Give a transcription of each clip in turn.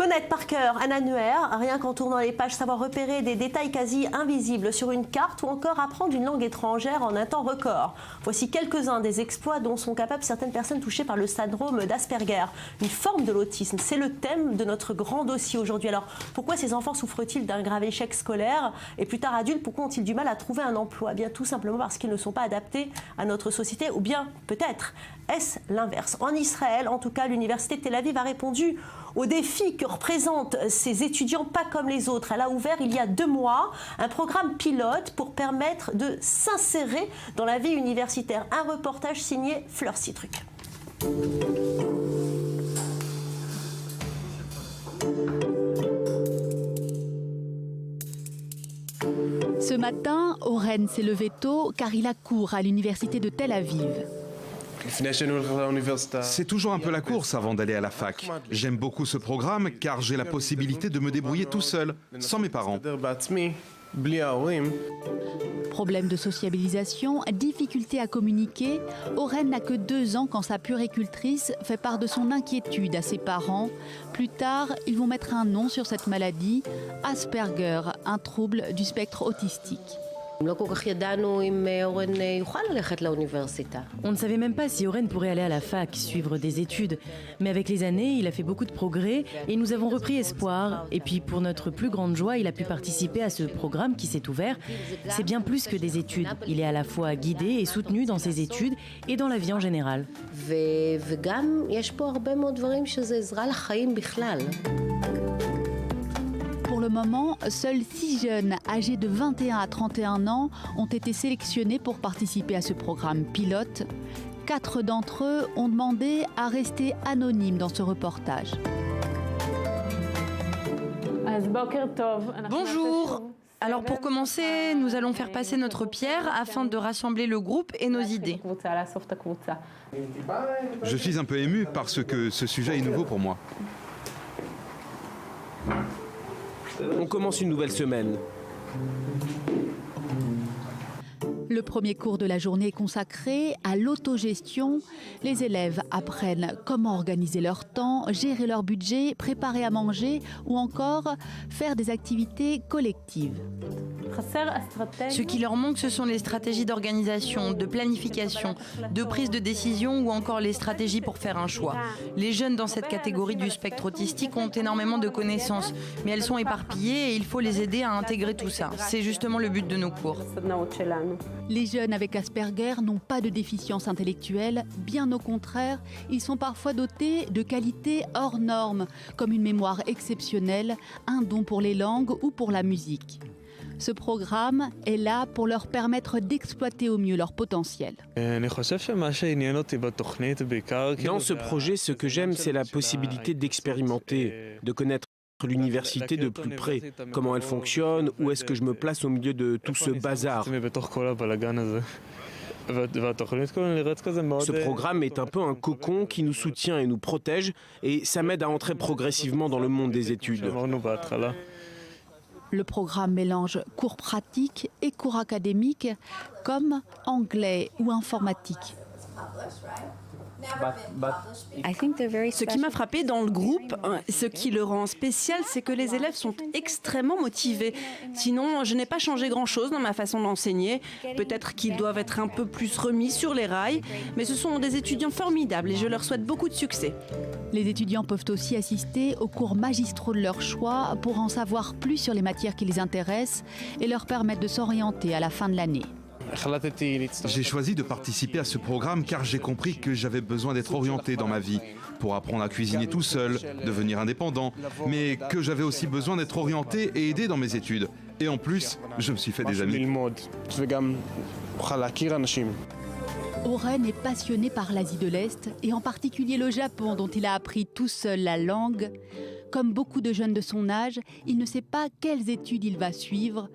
Connaître par cœur un annuaire, rien qu'en tournant les pages, savoir repérer des détails quasi invisibles sur une carte ou encore apprendre une langue étrangère en un temps record. Voici quelques-uns des exploits dont sont capables certaines personnes touchées par le syndrome d'Asperger, une forme de l'autisme. C'est le thème de notre grand dossier aujourd'hui. Alors, pourquoi ces enfants souffrent-ils d'un grave échec scolaire? Et plus tard adultes, pourquoi ont-ils du mal à trouver un emploi? Eh bien, tout simplement parce qu'ils ne sont pas adaptés à notre société, ou bien peut-être est-ce l'inverse? En Israël, en tout cas, l'université de Tel Aviv a répondu aux défis que représentent ces étudiants pas comme les autres. Elle a ouvert il y a 2 mois un programme pilote pour permettre de s'insérer dans la vie universitaire. Un reportage signé Fleur Citruc. Ce matin, Oren s'est levé tôt car il a cours à l'université de Tel Aviv. C'est toujours un peu la course avant d'aller à la fac. J'aime beaucoup ce programme car j'ai la possibilité de me débrouiller tout seul, sans mes parents. Problème de sociabilisation, difficulté à communiquer, Oren n'a que 2 ans quand sa puéricultrice fait part de son inquiétude à ses parents. Plus tard, ils vont mettre un nom sur cette maladie, Asperger, un trouble du spectre autistique. On ne savait même pas si Oren pourrait aller à la fac, suivre des études. Mais avec les années, il a fait beaucoup de progrès et nous avons repris espoir. Et puis pour notre plus grande joie, il a pu participer à ce programme qui s'est ouvert. C'est bien plus que des études. Il est à la fois guidé et soutenu dans ses études et dans la vie en général. Pour le moment, seuls 6 jeunes âgés de 21 à 31 ans ont été sélectionnés pour participer à ce programme pilote. 4 d'entre eux ont demandé à rester anonymes dans ce reportage. Bonjour. Alors pour commencer, nous allons faire passer notre pierre afin de rassembler le groupe et nos idées. Je suis un peu ému parce que ce sujet est nouveau pour moi. On commence une nouvelle semaine. Le premier cours de la journée est consacré à l'autogestion. Les élèves apprennent comment organiser leur temps, gérer leur budget, préparer à manger ou encore faire des activités collectives. Ce qui leur manque, ce sont les stratégies d'organisation, de planification, de prise de décision ou encore les stratégies pour faire un choix. Les jeunes dans cette catégorie du spectre autistique ont énormément de connaissances, mais elles sont éparpillées et il faut les aider à intégrer tout ça. C'est justement le but de nos cours. Les jeunes avec Asperger n'ont pas de déficience intellectuelle, bien au contraire, ils sont parfois dotés de qualités hors normes, comme une mémoire exceptionnelle, un don pour les langues ou pour la musique. Ce programme est là pour leur permettre d'exploiter au mieux leur potentiel. Dans ce projet, ce que j'aime, c'est la possibilité d'expérimenter, de connaître l'université de plus près, comment elle fonctionne, où est-ce que je me place au milieu de tout ce bazar. Ce programme est un peu un cocon qui nous soutient et nous protège, et ça m'aide à entrer progressivement dans le monde des études. Le programme mélange cours pratiques et cours académiques comme anglais ou informatique. Ce qui m'a frappé dans le groupe, ce qui le rend spécial, c'est que les élèves sont extrêmement motivés. Sinon, je n'ai pas changé grand-chose dans ma façon d'enseigner. Peut-être qu'ils doivent être un peu plus remis sur les rails, mais ce sont des étudiants formidables et je leur souhaite beaucoup de succès. Les étudiants peuvent aussi assister aux cours magistraux de leur choix pour en savoir plus sur les matières qui les intéressent et leur permettre de s'orienter à la fin de l'année. J'ai choisi de participer à ce programme car j'ai compris que j'avais besoin d'être orienté dans ma vie pour apprendre à cuisiner tout seul, devenir indépendant, mais que j'avais aussi besoin d'être orienté et aidé dans mes études. Et en plus, je me suis fait des amis. Oren est passionné par l'Asie de l'Est et en particulier le Japon dont il a appris tout seul la langue. Comme beaucoup de jeunes de son âge, il ne sait pas quelles études il va suivre.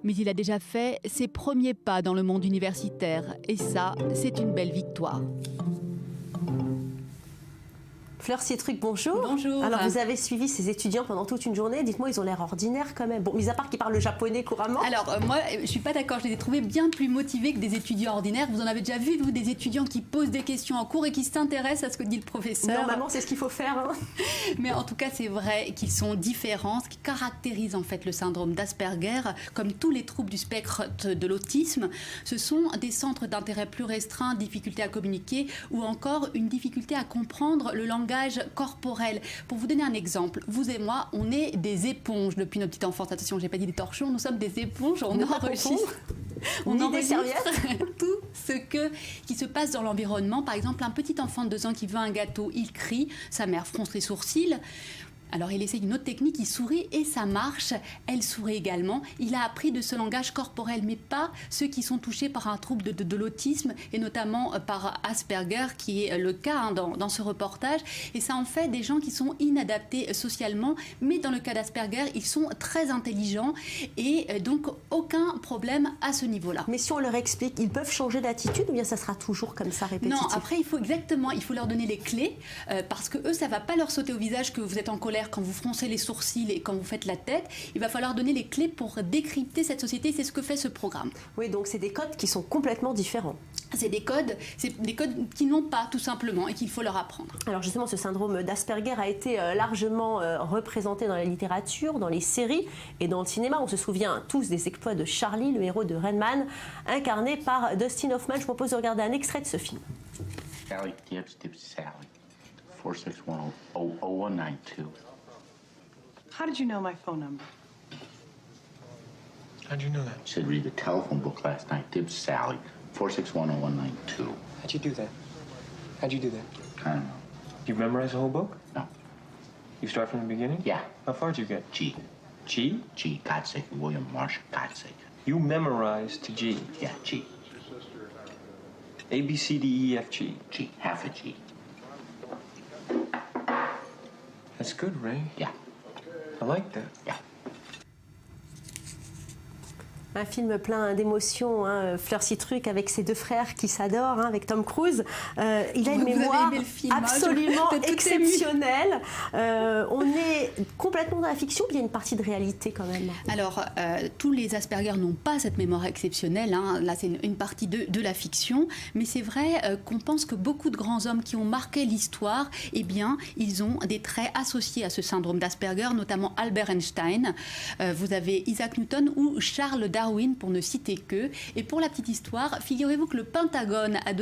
Mais il a déjà fait ses premiers pas dans le monde universitaire. Et ça, c'est une belle victoire. Fleur Citruc, bonjour. Bonjour. Alors, vous avez suivi ces étudiants pendant toute une journée. Dites-moi, ils ont l'air ordinaires quand même. Bon, mis à part qu'ils parlent le japonais couramment. Alors, moi, je ne suis pas d'accord. Je les ai trouvés bien plus motivés que des étudiants ordinaires. Vous en avez déjà vu, vous, des étudiants qui posent des questions en cours et qui s'intéressent à ce que dit le professeur. Normalement, c'est ce qu'il faut faire. Hein. Mais en tout cas, c'est vrai qu'ils sont différents. Ce qui caractérise en fait le syndrome d'Asperger, comme tous les troubles du spectre de l'autisme, ce sont des centres d'intérêt plus restreints, difficulté à communiquer ou encore une difficulté à comprendre le langage corporel. Pour vous donner un exemple, vous et moi, on est des éponges depuis notre petite enfance. Attention, j'ai pas dit des torchons, nous sommes des éponges, on enregistre. On enregistre tout ce qui se passe dans l'environnement. Par exemple, un petit enfant de 2 ans qui veut un gâteau, il crie, sa mère fronce les sourcils. Alors il essaye une autre technique, il sourit et ça marche. Elle sourit également. Il a appris de ce langage corporel, mais pas ceux qui sont touchés par un trouble de l'autisme et notamment par Asperger, qui est le cas dans ce reportage. Et ça en fait des gens qui sont inadaptés socialement, mais dans le cas d'Asperger, ils sont très intelligents et donc aucun problème à ce niveau-là. Mais si on leur explique, ils peuvent changer d'attitude ou bien ça sera toujours comme ça répétitif? Non, après il faut leur donner les clés parce que eux, ça va pas leur sauter au visage que vous êtes en colère quand vous froncez les sourcils et quand vous faites la tête. Il va falloir donner les clés pour décrypter cette société. C'est ce que fait ce programme. Oui, donc c'est des codes qui sont complètement différents. C'est des codes qu'ils n'ont pas tout simplement et qu'il faut leur apprendre. Alors justement, ce syndrome d'Asperger a été largement représenté dans la littérature, dans les séries et dans le cinéma. On se souvient tous des exploits de Charlie, le héros de Rain Man, incarné par Dustin Hoffman. Je vous propose de regarder un extrait de ce film. Sally Gibbs, Sally. 461-0192. How did you know my phone number? How'd you know that? You said read the telephone book last night. Dibs Sally, 461-0192. How'd you do that? How'd you do that? I don't know. You memorize the whole book? No. You start from the beginning? Yeah. How far'd you get? G. G? G, God's sake. William Marsh, God's sake. You memorized to G. Yeah, G. A, B, C, D, E, F, G. G, half a G. That's good, Ray. Yeah. I like that. Yeah. Un film plein d'émotions, hein, Fleur Citruc avec ses 2 frères qui s'adorent, hein, avec Tom Cruise. Il a une mémoire absolument exceptionnelle. On est complètement dans la fiction, puis il y a une partie de réalité quand même. Alors, tous les Asperger n'ont pas cette mémoire exceptionnelle. Hein. Là, c'est une partie de la fiction. Mais c'est vrai qu'on pense que beaucoup de grands hommes qui ont marqué l'histoire, eh bien, ils ont des traits associés à ce syndrome d'Asperger, notamment Albert Einstein. Vous avez Isaac Newton ou Charles Darwin, pour ne citer qu'eux. Et pour la petite histoire, figurez-vous que le Pentagone a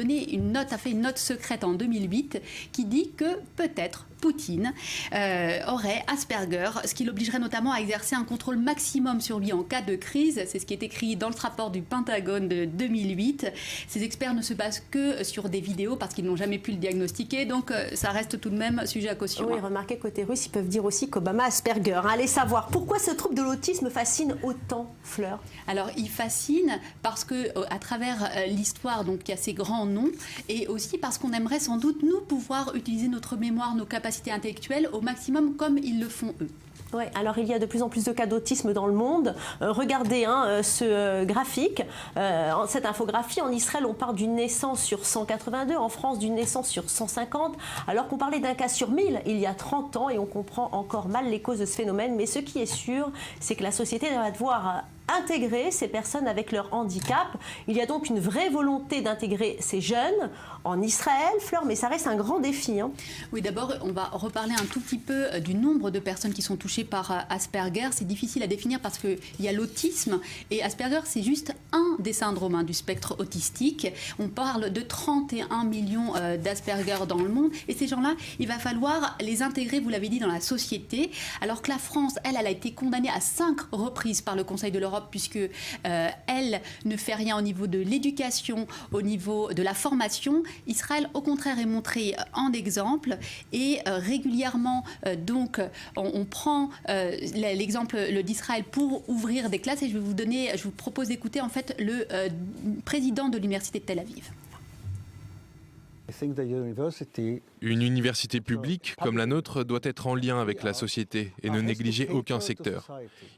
fait une note secrète en 2008 qui dit que peut-être Poutine aurait Asperger, ce qui l'obligerait notamment à exercer un contrôle maximum sur lui en cas de crise. C'est ce qui est écrit dans le rapport du Pentagone de 2008. Ces experts ne se basent que sur des vidéos parce qu'ils n'ont jamais pu le diagnostiquer, donc ça reste tout de même sujet à caution. Oui, remarquez, côté russe, ils peuvent dire aussi qu'Obama a Asperger. Allez savoir, pourquoi ce trouble de l'autisme fascine autant Fleur? Alors, il fascine parce que à travers l'histoire, donc il y a ces grands noms, et aussi parce qu'on aimerait sans doute nous pouvoir utiliser notre mémoire, nos capacités intellectuelles au maximum comme ils le font eux. Ouais, alors il y a de plus en plus de cas d'autisme dans le monde. Regardez ce graphique, cette infographie. En Israël, on parle d'une naissance sur 182, en France d'une naissance sur 150, alors qu'on parlait d'un cas sur 1000 il y a 30 ans et on comprend encore mal les causes de ce phénomène. Mais ce qui est sûr, c'est que la société va devoir intégrer ces personnes avec leur handicap. Il y a donc une vraie volonté d'intégrer ces jeunes en Israël, Fleur, mais ça reste un grand défi. Hein. Oui, d'abord, on va reparler un tout petit peu du nombre de personnes qui sont touchées par Asperger. C'est difficile à définir parce qu'il y a l'autisme et Asperger, c'est juste un des syndromes du spectre autistique. On parle de 31 millions d'Asperger dans le monde et ces gens-là, il va falloir les intégrer, vous l'avez dit, dans la société. Alors que la France, elle a été condamnée à 5 reprises par le Conseil de l'Europe puisque elle ne fait rien au niveau de l'éducation, au niveau de la formation. Israël, au contraire, est montré en exemple et régulièrement, donc, on prend l'exemple d'Israël pour ouvrir des classes et je vous propose d'écouter en fait le président de l'université de Tel Aviv. Une université publique comme la nôtre doit être en lien avec la société et ne négliger aucun secteur.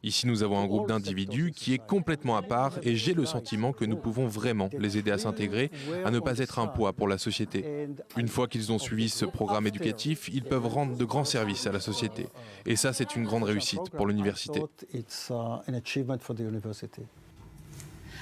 Ici, nous avons un groupe d'individus qui est complètement à part et j'ai le sentiment que nous pouvons vraiment les aider à s'intégrer, à ne pas être un poids pour la société. Une fois qu'ils ont suivi ce programme éducatif, ils peuvent rendre de grands services à la société. Et ça, c'est une grande réussite pour l'université.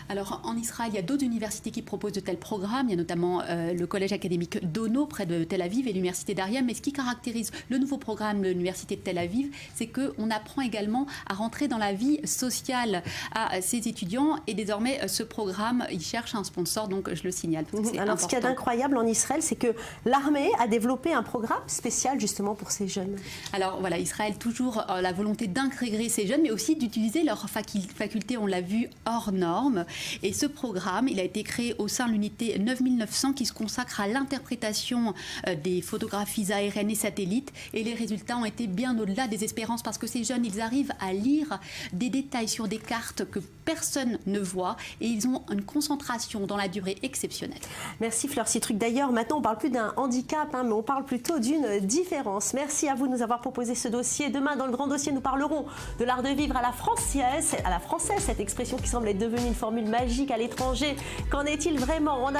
Alors en Israël, il y a d'autres universités qui proposent de tels programmes. Il y a notamment le collège académique d'Ono près de Tel Aviv et l'université d'Ariam. Mais ce qui caractérise le nouveau programme de l'université de Tel Aviv, c'est qu'on apprend également à rentrer dans la vie sociale à ses étudiants. Et désormais, ce programme, il cherche un sponsor, donc je le signale. Alors ce qu'il y a d'incroyable en Israël, c'est que l'armée a développé un programme spécial justement pour ces jeunes. Alors voilà, Israël toujours la volonté d'intégrer ces jeunes, mais aussi d'utiliser leurs facultés, on l'a vu, hors normes. Et ce programme, il a été créé au sein de l'unité 9900 qui se consacre à l'interprétation des photographies aériennes et satellites. Et les résultats ont été bien au-delà des espérances parce que ces jeunes, ils arrivent à lire des détails sur des cartes que personne ne voit et ils ont une concentration dans la durée exceptionnelle. Merci Fleur Citruc. D'ailleurs, maintenant, on ne parle plus d'un handicap, mais on parle plutôt d'une différence. Merci à vous de nous avoir proposé ce dossier. Demain, dans le grand dossier, nous parlerons de l'art de vivre à la française, cette expression qui semble être devenue une formule magique à l'étranger. Qu'en est-il vraiment ?